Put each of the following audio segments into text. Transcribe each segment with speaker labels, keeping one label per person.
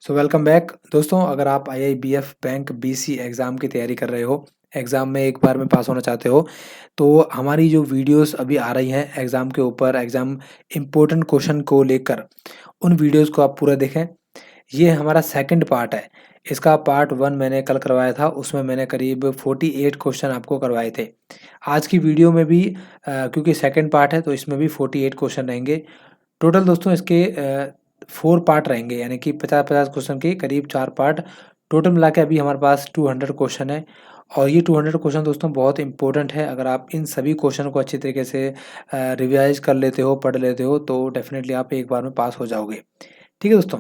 Speaker 1: Welcome back दोस्तों। अगर आप आईआईबीएफ बैंक बीसी एग्ज़ाम की तैयारी कर रहे हो, एग्ज़ाम में एक बार में पास होना चाहते हो, तो हमारी जो वीडियोस अभी आ रही हैं एग्ज़ाम के ऊपर, एग्ज़ाम इम्पोर्टेंट क्वेश्चन को लेकर, उन वीडियोस को आप पूरा देखें। ये हमारा सेकंड पार्ट है। इसका पार्ट 1 मैंने कल करवाया था, उसमें मैंने करीब 48 क्वेश्चन आपको करवाए थे। आज की वीडियो में भी क्योंकि सेकंड पार्ट है तो इसमें भी 48 क्वेश्चन रहेंगे। टोटल दोस्तों इसके 4 पार्ट रहेंगे, यानी कि 50-50 क्वेश्चन के करीब 4 पार्ट। टोटल मिला के अभी हमारे पास 200 क्वेश्चन है और ये 200 क्वेश्चन दोस्तों बहुत इंपॉर्टेंट है। अगर आप इन सभी क्वेश्चन को अच्छी तरीके से रिवाइज़ कर लेते हो, पढ़ लेते हो, तो डेफ़िनेटली आप एक बार में पास हो जाओगे। ठीक है दोस्तों?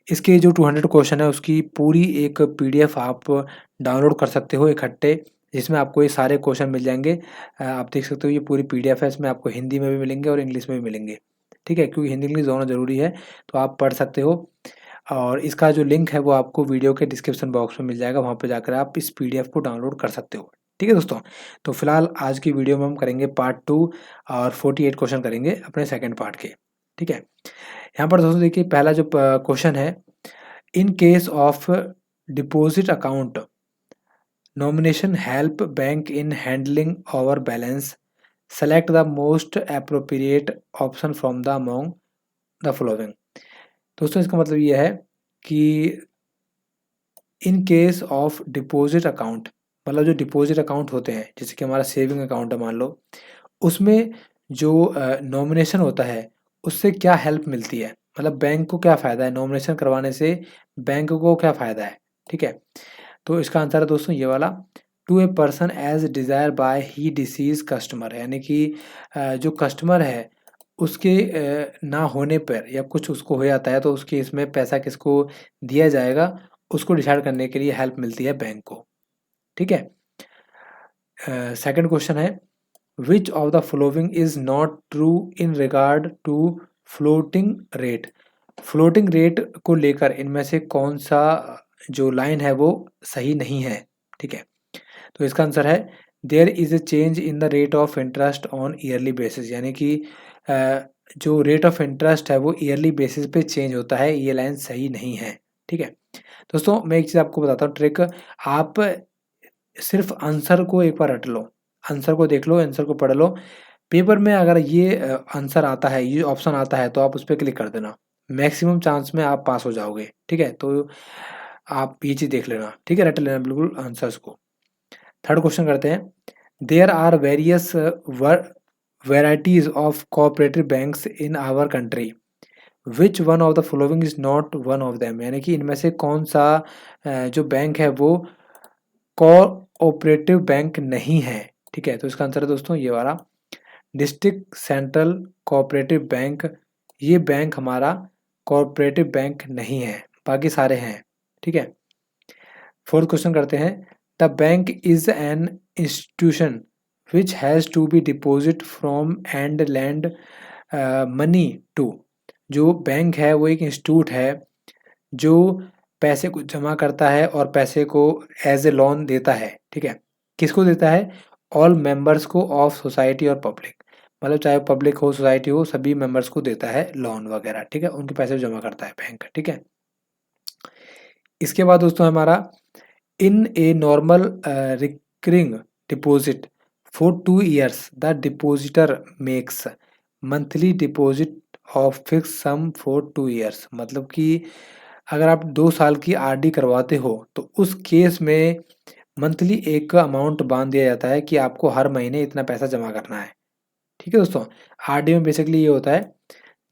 Speaker 1: इसके जो 200 क्वेश्चन है उसकी पूरी एक पीडीएफ आप डाउनलोड कर सकते हो इकट्ठे, जिसमें आपको ये सारे क्वेश्चन मिल जाएँगे। आप देख सकते हो ये पूरी पीडीएफ है, इसमें आपको हिंदी में भी मिलेंगे और इंग्लिश में भी मिलेंगे। ठीक है? क्योंकि हिंदी इंग्लिश दोनों ज़रूरी है, तो आप पढ़ सकते हो। और इसका जो लिंक है वो आपको वीडियो के डिस्क्रिप्शन बॉक्स में मिल जाएगा, वहाँ पे जाकर आप इस पीडीएफ को डाउनलोड कर सकते हो। ठीक है दोस्तों? तो फिलहाल आज की वीडियो में हम करेंगे पार्ट 2 और 48 क्वेश्चन करेंगे अपने सेकंड पार्ट के। ठीक है? यहाँ पर दोस्तों देखिए पहला जो क्वेश्चन है, in case of deposit account nomination help bank in handling over balance, select the most appropriate option from the among the following. दोस्तों इसका मतलब ये है कि in case of deposit account, मतलब जो डिपॉजिट अकाउंट होते हैं, जैसे कि हमारा सेविंग अकाउंट है मान लो, उसमें जो नॉमिनेशन होता है उससे क्या हेल्प मिलती है, मतलब बैंक को क्या फ़ायदा है नॉमिनेशन करवाने से, बैंक को क्या फ़ायदा है। ठीक है? तो इसका आंसर है दोस्तों ये वाला, to a person as desired by the deceased customer, यानी कि जो कस्टमर है उसके ना होने पर या कुछ उसको हो जाता है तो उसके इसमें पैसा किसको दिया जाएगा, उसको डिसाइड करने के लिए हेल्प मिलती है बैंक को। ठीक है? सेकंड क्वेश्चन है, which of the following is not true in regard to floating rate. Floating rate को लेकर इनमें से कौन सा जो लाइन है वो सही नहीं है। ठीक है? तो इसका आंसर है, there is a change in the rate of interest on yearly basis, यानी कि जो रेट ऑफ इंटरेस्ट है वो ईयरली बेसिस पे चेंज होता है, ये लाइन सही नहीं है। ठीक है दोस्तों, मैं एक चीज़ आपको बताता हूँ ट्रिक। आप सिर्फ आंसर को एक बार रट लो, आंसर को देख लो, आंसर को पढ़ लो। पेपर में अगर ये आंसर आता है, ये ऑप्शन आता है, तो आप उस पर क्लिक कर देना, मैक्सिमम चांस में आप पास हो जाओगे। ठीक है? तो आप ये चीज़ देख लेना। ठीक है? रट लेना बिल्कुल आंसर्स को। थर्ड क्वेश्चन करते हैं, there are various varieties of cooperative banks in our country, which one of the following is not one of them, यानी कि इनमें से कौन सा जो बैंक है वो कोऑपरेटिव बैंक नहीं है। ठीक है? तो इसका आंसर है दोस्तों ये वाला, डिस्ट्रिक्ट सेंट्रल कोऑपरेटिव बैंक। ये बैंक हमारा कोऑपरेटिव बैंक नहीं है, बाकी सारे हैं। ठीक है? फोर्थ क्वेश्चन करते हैं, the bank is an institution which has to be deposit from and lend money to. जो बैंक है वो एक इंस्टीट्यूट है जो पैसे को जमा करता है और पैसे को एज ए लोन देता है। ठीक है? किसको देता है? ऑल मेंबर्स को ऑफ सोसाइटी और पब्लिक, मतलब चाहे पब्लिक हो सोसाइटी हो, सभी मेंबर्स को देता है लोन वगैरह। ठीक है? उनके पैसे जमा करता है बैंक। ठीक है? इसके बाद दोस्तों हमारा, in a normal recurring deposit for 2 years the depositor makes monthly deposit of fix sum for 2 years, मतलब कि अगर आप 2 साल की आरडी करवाते हो तो उस केस में मंथली एक अमाउंट बांध दिया जाता है कि आपको हर महीने इतना पैसा जमा करना है। ठीक है दोस्तों? आरडी में बेसिकली ये होता है,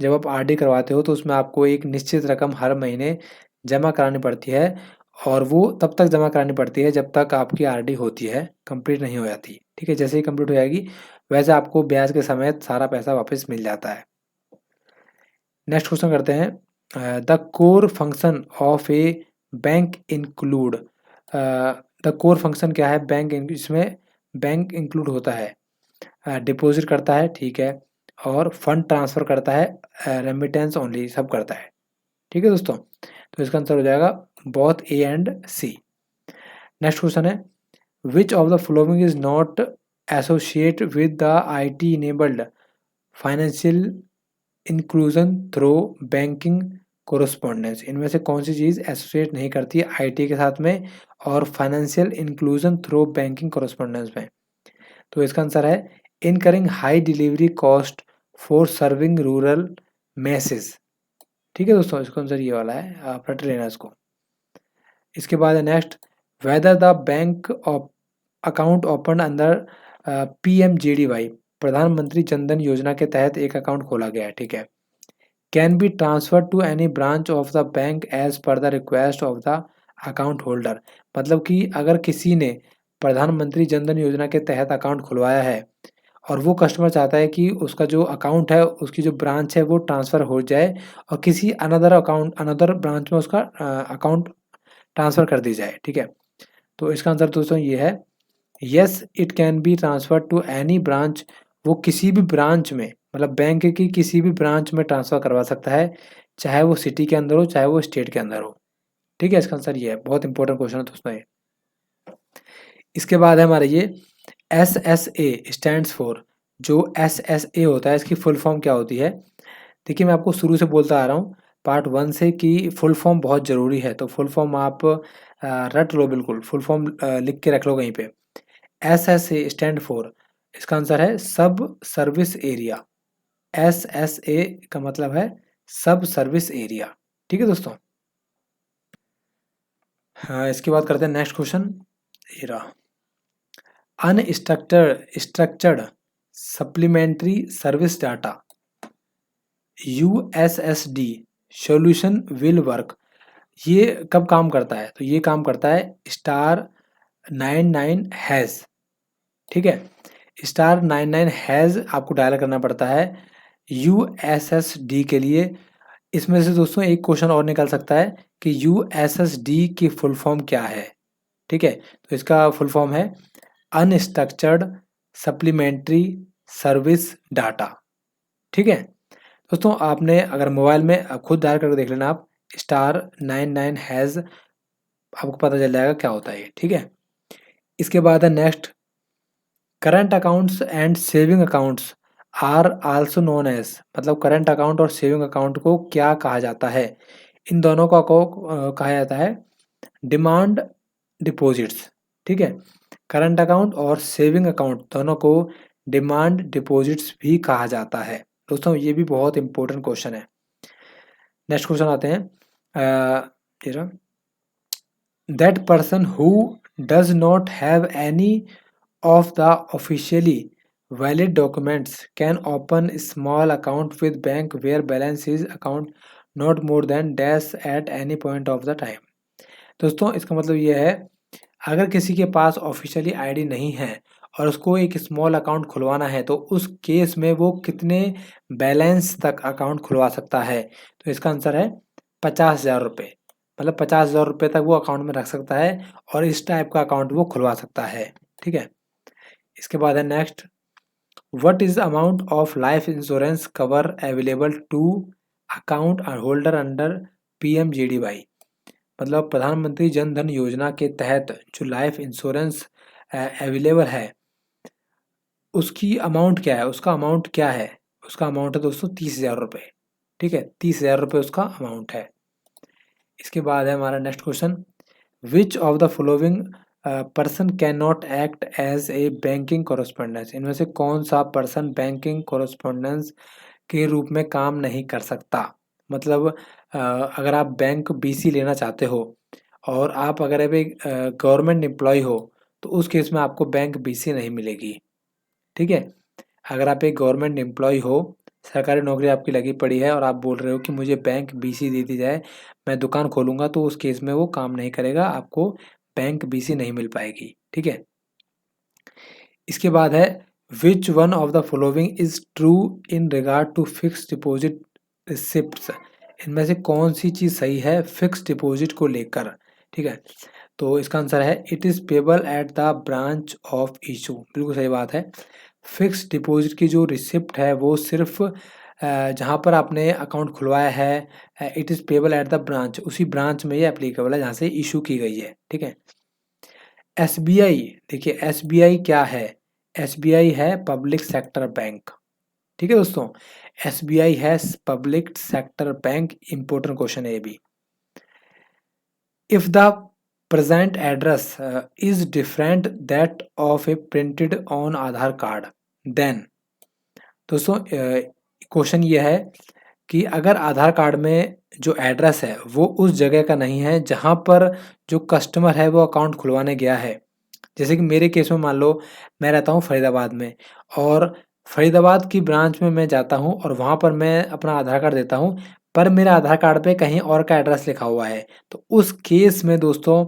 Speaker 1: जब आप आरडी करवाते हो तो उसमें आपको एक निश्चित रकम हर महीने जमा करानी पड़ती है, और वो तब तक जमा करानी पड़ती है जब तक आपकी आरडी होती है, कंप्लीट नहीं हो जाती। ठीक है? जैसे ही कंप्लीट हो जाएगी वैसे आपको ब्याज के समेत सारा पैसा वापस मिल जाता है। नेक्स्ट क्वेश्चन करते हैं, the core function of A bank include. The core function क्या है बैंक, इसमें बैंक इंक्लूड होता है, डिपॉजिट करता है, ठीक है, और फंड ट्रांसफ़र करता है, रेमिटेंस ओनली सब करता है। ठीक है दोस्तों? तो इसका आंसर हो जाएगा both A and C. Next question है, which of the following is not associate with the IT enabled financial inclusion through banking correspondence, इनमें से कौन सी चीज़ एसोसिएट नहीं करती है आईटी के साथ में और financial inclusion through banking correspondence में? तो इसका आंसर है incurring high delivery cost for serving rural message. ठीक है दोस्तों, इसका आंसर ये वाला है, आप रट लेना इसको। इसके बाद है next, whether the bank of account open अंदर पीएमजेडीवाई, प्रधानमंत्री जनधन योजना के तहत एक अकाउंट खोला गया है, ठीक है, can be transfer to any branch of the bank as per the request of the account holder. मतलब कि अगर किसी ने प्रधानमंत्री जनधन योजना के तहत अकाउंट खुलवाया है और वो कस्टमर चाहता है कि उसका जो अकाउंट है, उसकी जो ब्रांच है वो ट्रांसफ़र हो जाए और किसी अनदर ब्रांच में उसका अकाउंट ट्रांसफ़र कर दी जाए, ठीक है। तो इसका आंसर दोस्तों ये है, yes it can be transfer to any branch, वो किसी भी ब्रांच में, मतलब बैंक की किसी भी ब्रांच में ट्रांसफ़र करवा सकता है, चाहे वो सिटी के अंदर हो, चाहे वो स्टेट के अंदर हो, ठीक है। इसका आंसर ये है, बहुत इंपॉर्टेंट क्वेश्चन है दोस्तों ये। इसके बाद है हमारा ये SSA स्टैंड्स फॉर, जो SSA होता है इसकी फुल फॉर्म क्या होती है? देखिए मैं आपको शुरू से बोलता आ रहा हूँ पार्ट 1 से कि फुल फॉर्म बहुत ज़रूरी है, तो फुल फॉर्म आप रट लो, बिल्कुल फुल फॉर्म लिख के रख लो कहीं पे। SSA स्टैंड फॉर, इसका आंसर है सब सर्विस एरिया। SSA का मतलब है सब सर्विस एरिया, ठीक है दोस्तों। हाँ, इसके बाद करते हैं नेक्स्ट क्वेश्चन, ये रहा, structured supplementary service data USSD solution will work, ये कब काम करता है? तो ये काम करता है *99#, ठीक है, *99# आपको डायल करना पड़ता है USSD के लिए। इसमें से दोस्तों एक क्वेश्चन और निकल सकता है कि USSD की फुल फॉर्म क्या है, ठीक है। तो इसका फुल फॉर्म है अनस्ट्रक्चर्ड सप्लीमेंट्री सर्विस डाटा, ठीक है। दोस्तों आपने अगर मोबाइल में खुद डायल करके देख लेना, आप *99#, आपको पता चल जाएगा क्या होता है ये, ठीक है। इसके बाद है next, current accounts and saving accounts are also known as, मतलब करंट अकाउंट और सेविंग अकाउंट को क्या कहा जाता है? इन दोनों को कहा जाता है डिमांड डिपॉजिट्स, ठीक है। करंट अकाउंट और सेविंग अकाउंट दोनों को डिमांड डिपॉजिट्स भी कहा जाता है। दोस्तों ये भी बहुत इंपॉर्टेंट क्वेश्चन है। नेक्स्ट क्वेश्चन आते हैं, that person who does not have any of the officially valid documents can open small account with bank where balance is account not more than dash at any point of the time। दोस्तों इसका मतलब ये है, अगर किसी के पास officially ID नहीं है और उसको एक स्मॉल अकाउंट खुलवाना है, तो उस केस में वो कितने बैलेंस तक अकाउंट खुलवा सकता है? तो इसका आंसर है 50,000 रुपये, मतलब 50,000 रुपये तक वो अकाउंट में रख सकता है और इस टाइप का अकाउंट वो खुलवा सकता है, ठीक है। इसके बाद है next, what is amount of life insurance cover available to account holder under PMJDY, मतलब प्रधानमंत्री जन धन योजना के तहत जो लाइफ इंश्योरेंस अवेलेबल है उसकी अमाउंट क्या है, उसका अमाउंट क्या है? उसका अमाउंट है दोस्तों 30,000 रुपये, ठीक है, 30,000 रुपये उसका अमाउंट है। इसके बाद है हमारा next question, which of the following person can not act as a banking correspondence, इनमें से कौन सा पर्सन बैंकिंग कोरस्पोंडेंस के रूप में काम नहीं कर सकता? मतलब अगर आप बैंक BC लेना चाहते हो और आप अगर एक गवर्नमेंट एम्प्लॉय हो, तो उस केस में आपको बैंक BC नहीं मिलेगी, ठीक है। अगर आप एक गवर्नमेंट एम्प्लॉय हो, सरकारी नौकरी आपकी लगी पड़ी है और आप बोल रहे हो कि मुझे बैंक BC दे दी जाए, मैं दुकान खोलूँगा, तो उस केस में वो काम नहीं करेगा, आपको बैंक BC नहीं मिल पाएगी, ठीक है। इसके बाद है, which one of the following is true in regard to fix deposit receipts, इनमें से कौन सी चीज़ सही है फिक्स डिपॉजिट को लेकर, ठीक है। तो इसका आंसर है it is payable at the branch of issue, बिल्कुल सही बात है। फिक्स डिपॉजिट की जो रिसिप्ट है वो सिर्फ जहाँ पर आपने अकाउंट खुलवाया है, it is payable at the branch, उसी ब्रांच में ये एप्लीकेबल है जहाँ से इशू की गई है, ठीक है। SBI, देखिए SBI क्या है? SBI है पब्लिक सेक्टर बैंक, ठीक है दोस्तों। SBI has public sector bank, important question है ये भी। If the present address is different that of a printed on Aadhaar card, then दोस्तों क्वेश्चन ये है कि अगर आधार कार्ड में जो एड्रेस है वो उस जगह का नहीं है जहाँ पर जो कस्टमर है वो अकाउंट खुलवाने गया है। जैसे कि मेरे केस में मान लो मैं रहता हूँ फरीदाबाद में, और फरीदाबाद की ब्रांच में मैं जाता हूँ और वहाँ पर मैं अपना आधार कार्ड देता हूँ, पर मेरा आधार कार्ड पे कहीं और का एड्रेस लिखा हुआ है। तो उस केस में दोस्तों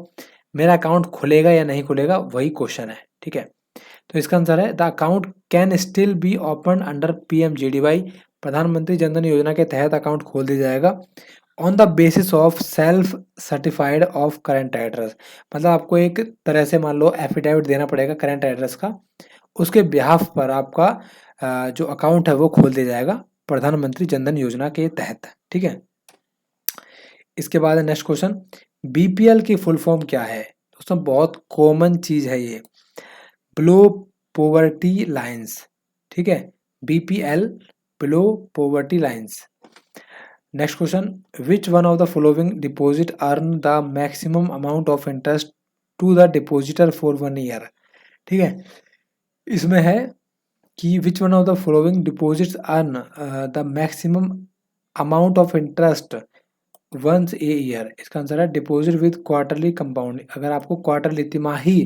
Speaker 1: मेरा अकाउंट खुलेगा या नहीं खुलेगा, वही क्वेश्चन है। ठीक है, तो इसका आंसर है the account can still be open under PMJDY, Pradhan Mantri Jan Dhan योजना के तहत अकाउंट खोल दिया जाएगा on the basis of self certified of current address. मतलब आपको एक तरह से मान लो एफिडेविट देना पड़ेगा करंट एड्रेस का, उसके बिहाफ पर आपका जो अकाउंट है वो खोल दिया जाएगा प्रधानमंत्री जनधन योजना के तहत। ठीक है, इसके बाद नेक्स्ट क्वेश्चन, बीपीएल की फुल फॉर्म क्या है? दोस्तों बहुत कॉमन चीज है ये, बिलो पॉवर्टी लाइंस। ठीक है, BPL below poverty lines. Next question, which one of the following deposit earn the maximum amount of interest to the depositor for 1 year? ठीक है, इसमें है कि which one of the following deposits earn the maximum amount of interest once a year. इसका answer है deposit with quarterly compound. अगर आपको quarterly तिमाही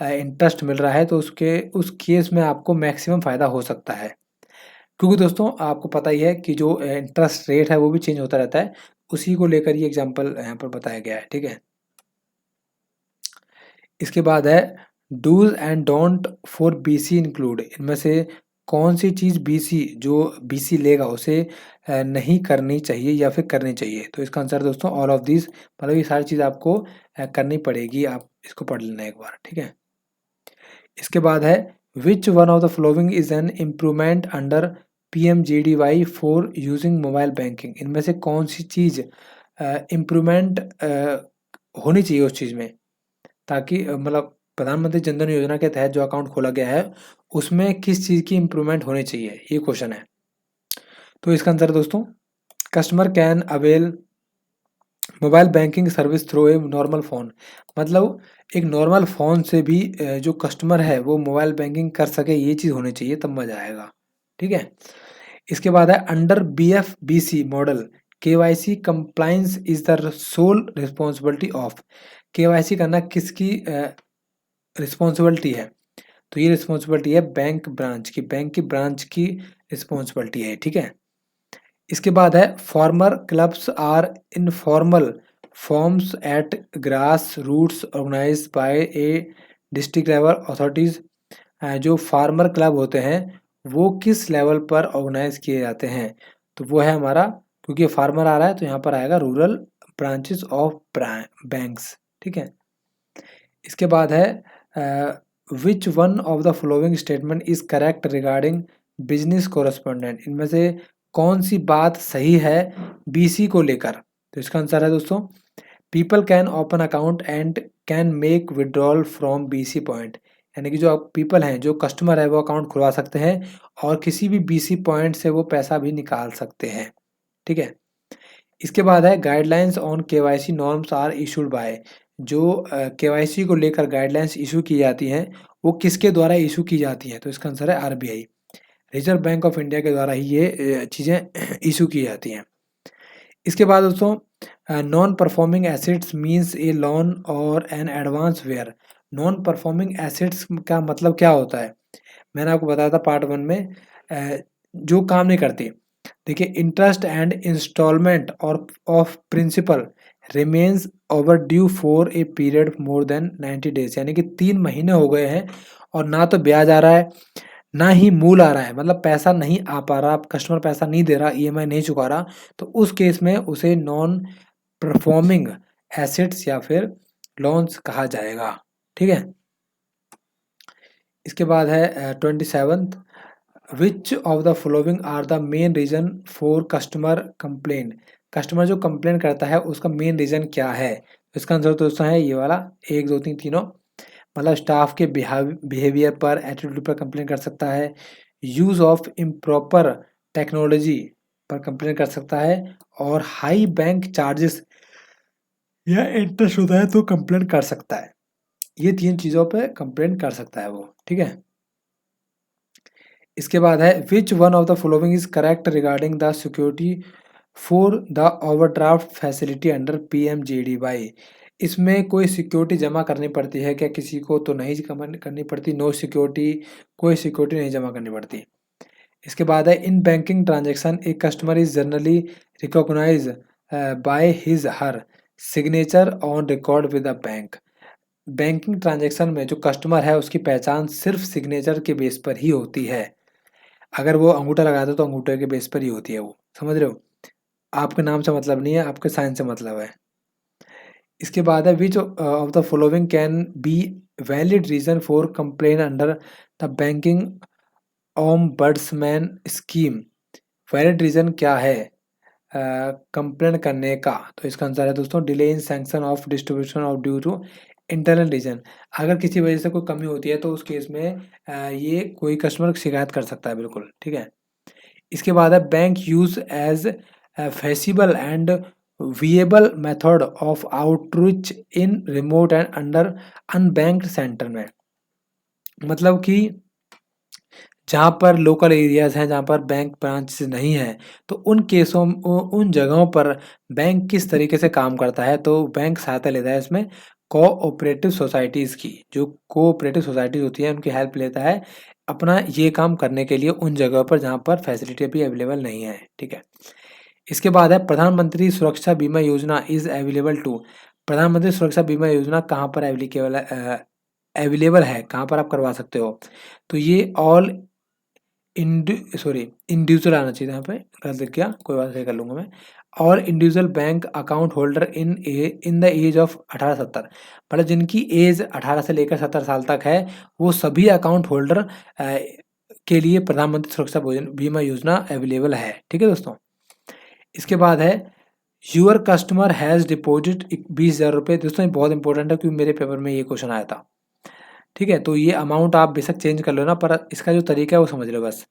Speaker 1: इंटरेस्ट मिल रहा है तो उस केस में आपको मैक्सिमम फायदा हो सकता है, क्योंकि दोस्तों आपको पता ही है कि जो इंटरेस्ट रेट है वो भी चेंज होता रहता है, उसी को लेकर ये एग्जांपल यहाँ पर बताया गया है। ठीक है, इसके बाद है do's and don't for BC include. इनमें से कौन सी चीज़ बीसी जो बीसी लेगा उसे नहीं करनी चाहिए या फिर करनी चाहिए? तो इसका आंसर दोस्तों ऑल ऑफ दिस, मतलब ये सारी चीज़ आपको करनी पड़ेगी, आप इसको पढ़ लेना एक बार। ठीक है, इसके बाद है which one of the following is an improvement under PMJDY for using mobile banking. इनमें से कौन सी चीज़ इम्प्रूवमेंट होनी चाहिए उस चीज़ में, ताकि मतलब प्रधानमंत्री जनधन योजना के तहत जो अकाउंट खोला गया है उसमें किस चीज़ की इम्प्रूवमेंट होनी चाहिए, ये क्वेश्चन है। तो इसका आंसर दोस्तों customer can avail mobile banking service through a normal phone. मतलब एक नॉर्मल फ़ोन से भी जो कस्टमर है वो मोबाइल बैंकिंग कर सके, ये चीज़ होनी चाहिए, तब मज़ा आएगा। ठीक है, इसके बाद है under BFBC model KYC compliance is the sole responsibility of. KYC करना किसकी रिस्पॉन्सिबिलिटी है? तो ये रिस्पॉन्सिबिलिटी है बैंक की ब्रांच की रिस्पॉन्सिबिलिटी है। ठीक है, इसके बाद है farmer clubs are informal forms at grass roots organised by a district level authorities. जो फार्मर क्लब होते हैं वो किस लेवल पर ऑर्गेनाइज किए जाते हैं? तो वो है हमारा, क्योंकि फार्मर आ रहा है तो यहाँ पर आएगा रूरल ब्रांचेस ऑफ बैंक्स। ठीक है, इसके बाद है which one of the following statement is correct regarding business correspondent. इनमें से कौन सी बात सही है बीसी को लेकर? तो इसका आंसर है दोस्तों people can open account and can make withdrawal from BC point. यानी कि जो पीपल हैं, जो कस्टमर है, वो अकाउंट खुलवा सकते हैं और किसी भी बीसी पॉइंट से वो पैसा भी निकाल सकते हैं। ठीक है, इसके बाद है guidelines on KYC norms are issued by. जो केवाईसी को लेकर गाइडलाइंस इशू की जाती हैं वो किसके द्वारा इशू की जाती हैं? तो इसका आंसर है RBI, reserve bank of India के द्वारा ही ये चीज़ें इशू की जाती हैं। इसके बाद दोस्तों non performing assets means a loan और an advance where. Non performing assets का मतलब क्या होता है? मैंने आपको बताया था पार्ट 1 में, जो काम नहीं करती। देखिए, इंटरेस्ट एंड इंस्टॉलमेंट और of principal remains over due for a period more than 90 days. यानी कि 3 महीने हो गए हैं और ना तो ब्याज आ रहा है ना ही मूल आ रहा है, मतलब पैसा नहीं आ पा रहा, कस्टमर पैसा नहीं दे रहा, ईएमआई नहीं चुका रहा, तो उस केस में उसे नॉन परफॉर्मिंग एसेट्स या फिर लोन्स कहा जाएगा। ठीक है, इसके बाद है 27th, which of the following are the main reason for customer complain. Customer जो कंप्लेन करता है उसका मेन रीजन क्या है? इसका आंसर दोस्तों है ये वाला 1 2 3 तीनों। मतलब स्टाफ के बिहेवियर पर, एटीट्यूड पर कंप्लेन कर सकता है, यूज़ ऑफ इम्प्रॉपर टेक्नोलॉजी पर कंप्लेन कर सकता है, और हाई बैंक चार्जेस या इंटरेस्ट होता है तो कंप्लेन कर सकता है। ये 3 चीज़ों पे कंप्लेन कर सकता है वो, ठीक है। इसके बाद है which one of the following is correct regarding the security for the overdraft facility under PMJDY. इसमें कोई सिक्योरिटी जमा करनी पड़ती है क्या किसी को? तो नहीं करनी पड़ती। नो सिक्योरिटी, कोई सिक्योरिटी नहीं जमा करनी पड़ती। इसके बाद है in banking transaction a customer is generally recognise by his her signature on record with the bank. Banking transaction में जो कस्टमर है उसकी पहचान सिर्फ सिग्नेचर के बेस पर ही होती है। अगर वो अंगूठा लगाता है तो अंगूठे के बेस पर ही होती है वो, समझ रहे हो? आपके नाम से मतलब नहीं है, आपके साइन से मतलब है। इसके बाद है which of the following can be valid reason for complain under the banking ombudsman scheme. Valid reason क्या है कंप्लेन करने का? तो इसका आंसर है दोस्तों delay in sanction of distribution of due to internal reason. अगर किसी वजह से कोई कमी होती है तो उस केस में ये कोई कस्टमर शिकायत कर सकता है, बिल्कुल, ठीक है। इसके बाद है bank use as feasible and viable method of outreach in remote and under unbanked centre में। मतलब कि जहाँ पर लोकल एरियाज़ हैं, जहाँ पर बैंक ब्रांच नहीं है, तो उन केसों उन जगहों पर बैंक किस तरीके से काम करता है, तो बैंक सहायता लेता है इसमें कोऑपरेटिव सोसाइटीज़ की। जो कोऑपरेटिव सोसाइटीज़ होती है उनकी हेल्प लेता है अपना ये काम करने के लिए उन जगहों पर जहाँ पर फैसिलिटी अभी अवेलेबल नहीं है, ठीक है। इसके बाद है प्रधानमंत्री सुरक्षा बीमा योजना इज़ अवेलेबल टू। प्रधानमंत्री सुरक्षा बीमा योजना कहाँ पर अवेलेबल है, कहाँ पर आप करवा सकते हो? तो ये ऑल इंडिविजुअल आना चाहिए, यहाँ पे गलत लिख गया, कोई बात नहीं, कर लूँगा मैं। और individual bank account holder in the age of 18-70, मतलब जिनकी एज 18 से लेकर 70 साल तक है, वो सभी अकाउंट होल्डर के लिए प्रधानमंत्री सुरक्षा बीमा योजना अवेलेबल है, ठीक है दोस्तों। इसके बाद है यूअर कस्टमर हैज़ डिपॉजिट 20,000 रुपये। दोस्तों ये बहुत इंपॉर्टेंट है क्योंकि मेरे पेपर में ये क्वेश्चन आया था, ठीक है। तो ये अमाउंट आप बेशक चेंज कर लो ना, पर इसका जो तरीका है वो समझ लो बस।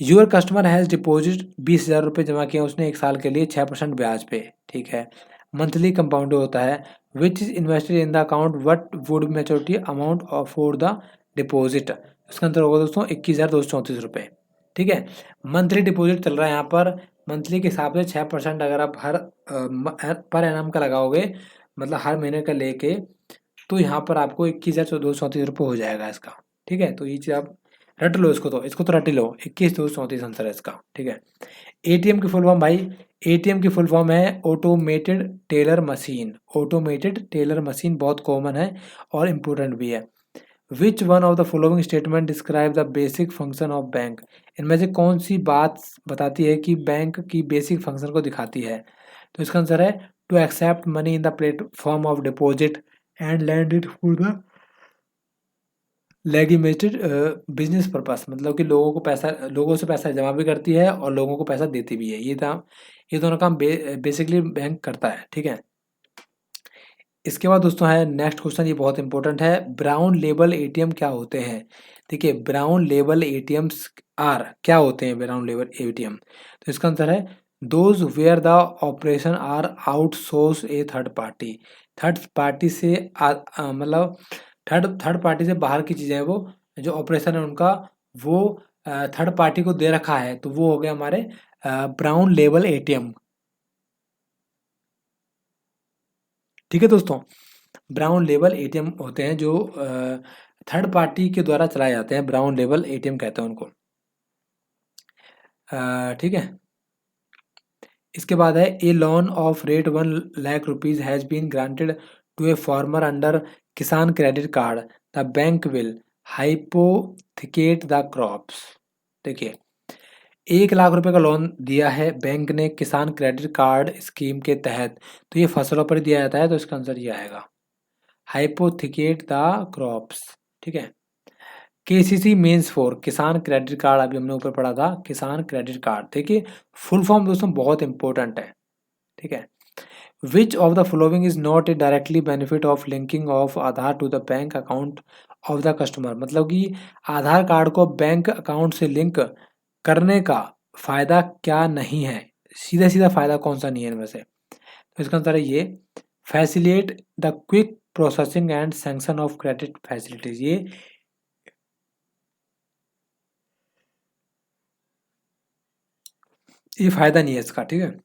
Speaker 1: यूअर कस्टमर हैज़ डिपॉजिट 20,000 रुपये जमा किया उसने 1 साल के लिए 6% ब्याज पे, ठीक है। मंथली कंपाउंड होता है which is invested in the account what would maturity amount for the deposit. इसका अंतर होगा दोस्तों 21,234 रुपये, ठीक है। मंथली डिपॉजिट चल रहा है यहाँ पर, मंथली के हिसाब से 6% अगर आप पर एनम का लगाओगे, मतलब हर महीने का लेके, तो यहाँ पर आपको 21,234 रुपये हो जाएगा इसका, ठीक है। तो ये चीज़ आप रट लो, इसको तो रट ही लो, 21,234 आंसर है इसका, ठीक है। एटीएम की फुल फॉर्म भाई, एटीएम की फुल फॉर्म है automated teller machine. Automated teller machine बहुत कॉमन है और इम्पोर्टेंट भी है। Which one of the following statement describe the basic function of bank. इनमें से कौन सी बात बताती है कि बैंक की बेसिक फंक्शन को दिखाती है? तो इसका आंसर है to accept money in the platform of deposit and land it for the legitimated business purpose. मतलब कि लोगों से पैसा जमा भी करती है और लोगों को पैसा देती भी है। ये दोनों काम बेसिकली बैंक करता है, ठीक है। इसके बाद दोस्तों है नेक्स्ट क्वेश्चन, ये बहुत इंपॉर्टेंट है। ब्राउन लेबल एटीएम क्या होते हैं? देखिए ब्राउन लेबल एटीएम्स आर क्या होते हैं? ब्राउन लेबल एटीएम, तो इसका आंसर है those where the operation are outsource a third party. Third party से मतलब थर्ड पार्टी से बाहर की चीज़ें हैं, वो जो ऑपरेशन है उनका वो थर्ड पार्टी को दे रखा है, तो वो हो गया हमारे ब्राउन लेबल एटीएम, ठीक है दोस्तों। ब्राउन लेबल एटीएम होते हैं जो थर्ड पार्टी के द्वारा चलाए जाते हैं, ब्राउन लेबल एटीएम कहते हैं उनको, ठीक है। इसके बाद है a loan of rate 1 lakh rupees has been granted to a farmer under Kisan credit card, the bank will hypothecate the crops. देखिए 1 लाख रुपए का लोन दिया है बैंक ने किसान क्रेडिट कार्ड स्कीम के तहत, तो ये फसलों पर दिया जाता है, तो इसका आंसर ये आएगा हाइपोथिकेट द क्रॉप्स, ठीक है। KCC means for Kisan credit card, अभी हमने ऊपर पढ़ा था किसान क्रेडिट कार्ड। देखिए फुल फॉर्म दोस्तों बहुत इंपॉर्टेंट है, ठीक है। Which of the following is not a directly benefit of linking of Aadhaar to the bank account of the customer, मतलब कि आधार कार्ड को बैंक अकाउंट से लिंक करने का फ़ायदा क्या नहीं है, सीधा-सीधा फ़ायदा कौन-सा नहीं है इनमें से? तो इसका आंसर है ये, facilitate the quick processing and sanction of credit facilities. ये फ़ायदा नहीं है इसका, ठीक है?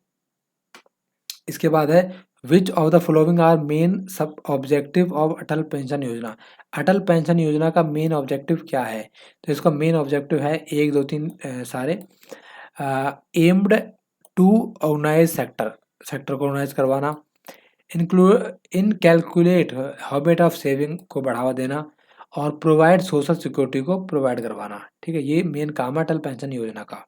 Speaker 1: इसके बाद है which of the following are main sub objective of Atal pension Yojana. Atal pension योजना का मेन ऑब्जेक्टिव क्या है? तो इसका मेन ऑब्जेक्टिव है 1 2 3 सारे aimed to organise sector, sector को ऑर्गेनाइज करवाना, include in calculate habit of saving को बढ़ावा देना और प्रोवाइड सोशल सिक्योरिटी को प्रोवाइड करवाना, ठीक है? ये मेन काम है अटल पेंशन योजना का।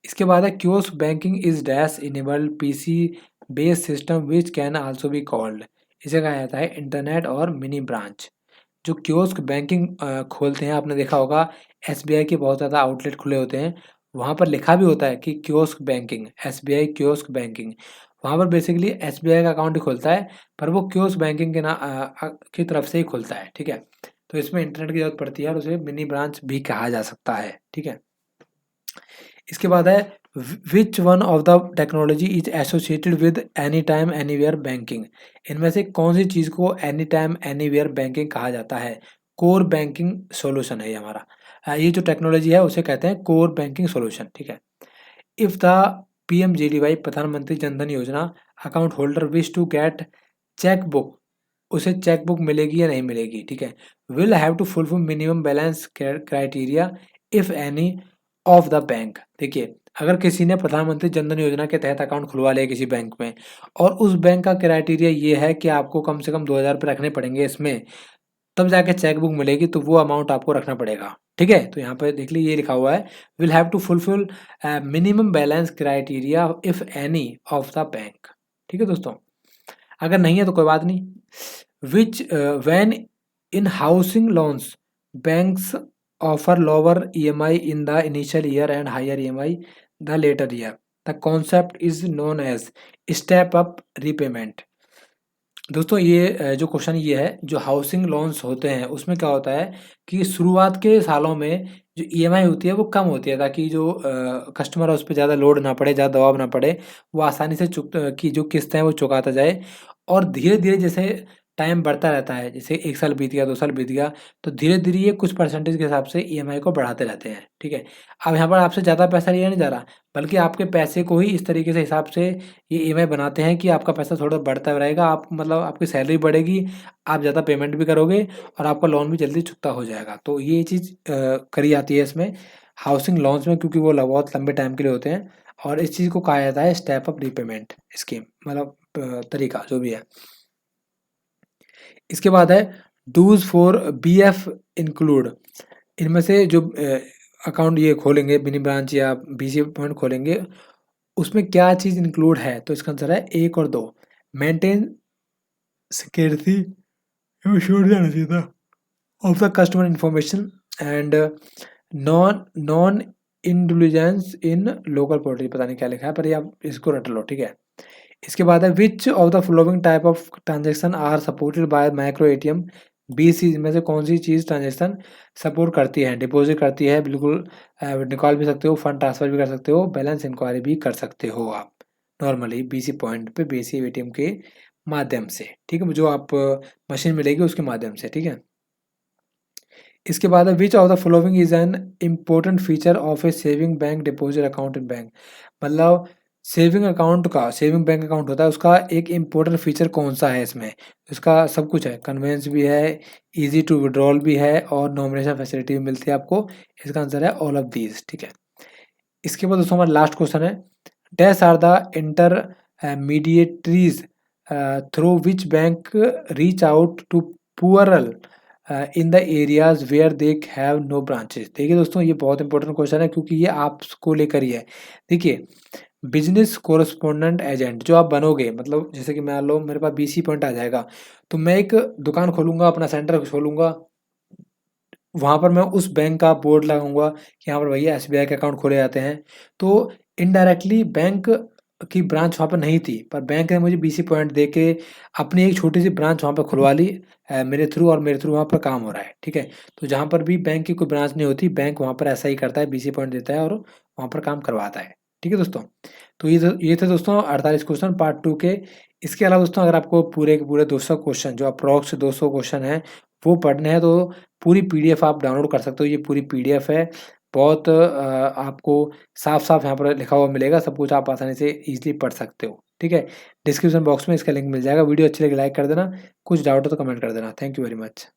Speaker 1: इसके बाद है kiosk banking is dash enabled PC based system which can also be called. इसे कहा जाता है इंटरनेट और मिनी ब्रांच। जो कियोस्क बैंकिंग खोलते हैं, आपने देखा होगा एसबीआई के बहुत ज़्यादा आउटलेट खुले होते हैं, वहाँ पर लिखा भी होता है कि kiosk banking, SBI kiosk banking. वहाँ पर बेसिकली एसबीआई का अकाउंट ही खुलता है, पर वो कियोस्क बैंकिंग की तरफ से ही खुलता है, ठीक है? तो इसमें इंटरनेट की ज़रूरत पड़ती है और उसे मिनी ब्रांच भी कहा जा सकता है, ठीक है? इसके बाद है which one of the technology is associated with any time anywhere banking. इनमें से कौन सी चीज़ को एनी टाइम एनीवेयर बैंकिंग कहा जाता है? कोर बैंकिंग सॉल्यूशन है ये हमारा। ये जो टेक्नोलॉजी है उसे कहते हैं कोर बैंकिंग सॉल्यूशन, ठीक है? If the PMJDY Pradhan Mantri Jan Dhan Yojana account holder wish to get cheque book, उसे चेक बुक मिलेगी या नहीं मिलेगी, ठीक है? Will have to fulfil minimum balance criteria if any of the bank. देखिए, अगर किसी ने प्रधानमंत्री जनधन योजना के तहत अकाउंट खुलवा लिया किसी बैंक में और उस बैंक का क्राइटेरिया ये है कि आपको कम से कम 2000 रुपये रखने पड़ेंगे इसमें, तब जाके चेक बुक मिलेगी, तो वो अमाउंट आपको रखना पड़ेगा, ठीक है? तो यहाँ पे देख लीजिए ये लिखा हुआ है will have to fulfil minimum balance criteria if any of the bank, ठीक है दोस्तों? अगर नहीं है तो कोई बात नहीं। Which when in housing loans banks offer lower EMI in the initial year and higher EMI the later year, the concept is known as step up repayment. दोस्तों ये जो क्वेश्चन ये है, जो हाउसिंग लोन्स होते हैं उसमें क्या होता है कि शुरुआत के सालों में जो ईएमआई होती है वो कम होती है, ताकि जो कस्टमर है उस पे ज़्यादा लोड ना पड़े, ज़्यादा दबाव ना पड़े, वो आसानी से की जो किस्त है वो चुकाता जाए। और धीरे-धीरे जैसे टाइम बढ़ता रहता है, जैसे 1 साल बीत गया, 2 साल बीत गया, तो धीरे-धीरे ये कुछ परसेंटेज के हिसाब से ईएमआई को बढ़ाते रहते हैं, ठीक है? अब यहाँ पर आपसे ज़्यादा पैसा लिया नहीं जा रहा, बल्कि आपके पैसे को ही इस तरीके से हिसाब से ये ईएमआई बनाते हैं कि आपका पैसा थोड़ा बढ़ता रहेगा, आप मतलब आपकी सैलरी बढ़ेगी, आप ज़्यादा पेमेंट भी करोगे और आपका लोन भी जल्दी चुकता हो जाएगा। तो ये चीज़ करी जाती है इसमें हाउसिंग लोन्स में, क्योंकि वो बहुत लंबे टाइम के लिए होते हैं और इस चीज़ को कहा जाता है स्टेप अप रीपेमेंट स्कीम, मतलब तरीका जो भी है। इसके बाद है डूज़ फॉर बीएफ इंक्लूड। इनमें से जो अकाउंट ये खोलेंगे मिनी ब्रांच या बीसी पॉइंट खोलेंगे, उसमें क्या चीज़ इंक्लूड है? तो इसका आंसर है 1 और 2, मेंटेन सिक्योरिटी, ये श्योर जाना चाहिए था, of the customer information and non non intelligence in local property. पता नहीं क्या लिखा है, पर ये आप इसको रट लो, ठीक है? इसके बाद है which of the following type of transaction are supported by micro ATM. BC में से कौन सी चीज़ ट्रांजेक्शन सपोर्ट करती है? डिपॉजिट करती है, बिल्कुल निकाल भी सकते हो, फंड ट्रांसफर भी कर सकते हो, बैलेंस इंक्वायरी भी कर सकते हो आप नॉर्मली बीसी पॉइंट पे, बीसी एटीएम के माध्यम से, ठीक है? जो आप मशीन मिलेगी उसके माध्यम से, ठीक है? इसके बाद है which of the following is an important feature of A saving bank deposit account in bank. मतलब सेविंग अकाउंट का, सेविंग बैंक अकाउंट होता है उसका एक इम्पोर्टेंट फीचर कौन सा है इसमें? इसका सब कुछ है, कन्वेंस भी है, इजी टू विड्रॉल भी है और नॉमिनेशन फैसिलिटी भी मिलती है आपको। इसका आंसर है ऑल ऑफ दीज, ठीक है? इसके बाद दोस्तों हमारा लास्ट क्वेश्चन है dash are the intermediaries through which bank reach out to poorer in the areas where they have no branches. देखिए दोस्तों ये बहुत इंपॉर्टेंट क्वेश्चन है, क्योंकि ये आपको लेकर ही है। देखिए, बिजनेस कोरस्पोंडेंट एजेंट जो आप बनोगे, मतलब जैसे कि मान लो मेरे पास बीसी पॉइंट आ जाएगा, तो मैं एक दुकान खोलूंगा, अपना सेंटर खोलूंगा, वहाँ पर मैं उस बैंक का बोर्ड लगाऊंगा कि यहाँ पर भैया एसबीआई के अकाउंट खोले जाते हैं। तो इनडायरेक्टली बैंक की ब्रांच वहाँ पे नहीं थी, पर बैंक ने मुझे बीसी पॉइंट देके अपनी एक छोटी-सी ब्रांच वहाँ पे खुलवा ली मेरे थ्रू, और मेरे थ्रू वहाँ पर काम हो रहा है, ठीक है? तो जहाँ पर भी बैंक की कोई ब्रांच नहीं होती, बैंक वहाँ पर ऐसा ही करता है, बीसी पॉइंट देता है और वहाँ पर काम करवाता है। ठीक है दोस्तों? तो ये थे दोस्तों 48 क्वेश्चन पार्ट 2 के। इसके अलावा दोस्तों अगर आपको पूरे के पूरे 200 क्वेश्चन जो अप्रॉक्स 200 क्वेश्चन हैं, वो पढ़ने हैं, तो पूरी पीडीएफ आप डाउनलोड कर सकते हो। ये पूरी पीडीएफ है। बहुत आपको साफ-साफ यहाँ पर लिखा हुआ मिलेगा, सब कुछ आप आसानी से ईज़िली पढ़ सकते हो, ठीक है? डिस्क्रिप्शन बॉक्स में इसका लिंक मिल जाएगा। वीडियो अच्छी लगी लाइक कर देना, कुछ डाउट हो तो कमेंट कर देना। Thank you very much.